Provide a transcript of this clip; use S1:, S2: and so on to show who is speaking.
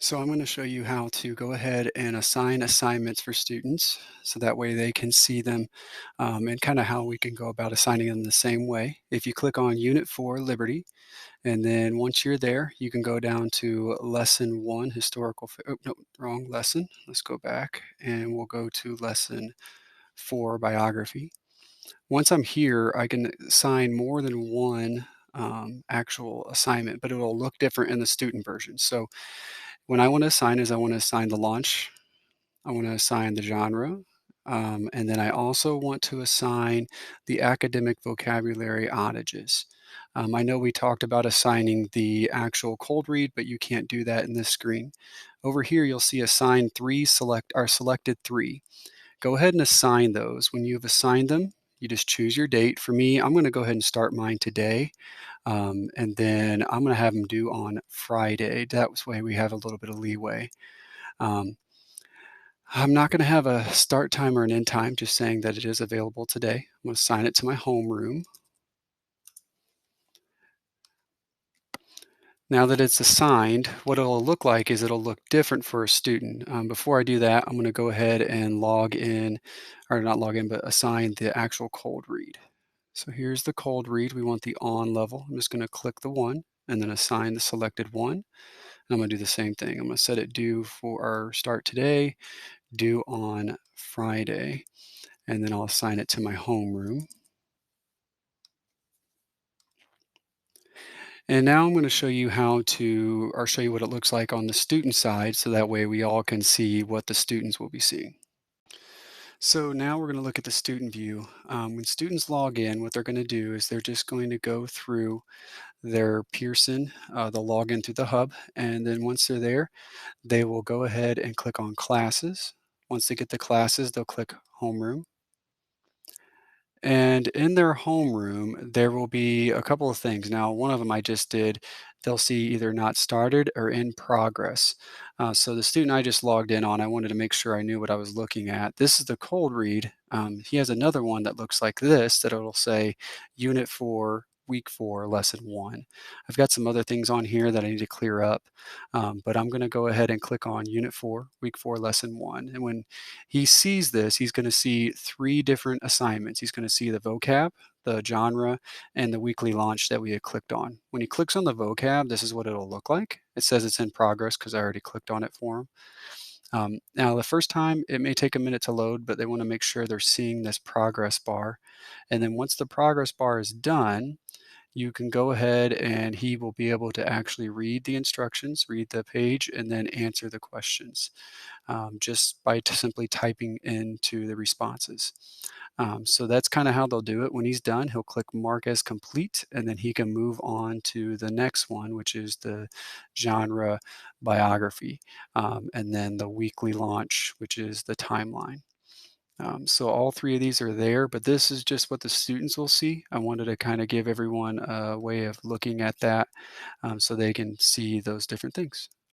S1: So I'm going to show you how to go ahead and assign assignments for students so that way they can see them and kind of how we can go about assigning them the same way. If you click on Unit 4, Liberty, and then once you're there, you can go down to Lesson 1, Historical, oh, no, wrong lesson. Let's go back and we'll go to Lesson 4, Biography. Once I'm here, I can assign more than one actual assignment, but it'll look different in the student version. So when I want to assign is I want to assign the launch, I want to assign the genre, and then I also want to assign the academic vocabulary outages. I know we talked about assigning the actual cold read, but you can't do that in this screen. Over here, you'll see assign three, select our selected three. Go ahead and assign those. When you've assigned them, you just choose your date. For me, I'm going to go ahead and start mine today. And then I'm going to have them due on Friday. That way we have a little bit of leeway. Um, I'm not going to have a start time or an end time, just saying that it is available today. I'm going to assign it to my homeroom. Now that it's assigned, what it'll look like is it'll look different for a student. Before I do that, I'm going to go ahead and log in, or not log in, but assign the actual cold read. So here's the cold read. We want the on level. I'm just going to click the one and then assign the selected one. And I'm going to do the same thing. I'm going to set it due for our start today, due on Friday, and then I'll assign it to my homeroom. And now I'm going to show you how to, or show you what it looks like on the student side, so that way we all can see what the students will be seeing. So now we're going to look at the student view. When students log in, what they're going to do is they're just going to go through their Pearson, they'll log in through the hub, and then once they're there, they will go ahead and click on classes. Once they get the classes, they'll click homeroom. And in their homeroom, there will be a couple of things. Now, one of them I just did, they'll see either not started or in progress. So the student I just logged in on, I wanted to make sure I knew what I was looking at. This is the cold read. He has another one that looks like this that it'll say Unit 4, Week 4, Lesson 1. I've got some other things on here that I need to clear up, but I'm going to go ahead and click on Unit 4, Week 4, Lesson 1. And when he sees this, he's going to see three different assignments. He's going to see the vocab, the genre, and the weekly launch that we had clicked on. When he clicks on the vocab, this is what it'll look like. It says it's in progress because I already clicked on it for him. Now, the first time, it may take a minute to load, but they want to make sure they're seeing this progress bar. And then once the progress bar is done, you can go ahead and he will be able to actually read the instructions, read the page, and then answer the questions just by simply typing into the responses. So that's kind of how they'll do it. When he's done, he'll click mark as complete, and then he can move on to the next one, which is the genre biography, and then the weekly launch, which is the timeline. So all three of these are there, but this is just what the students will see. I wanted to kind of give everyone a way of looking at that so they can see those different things.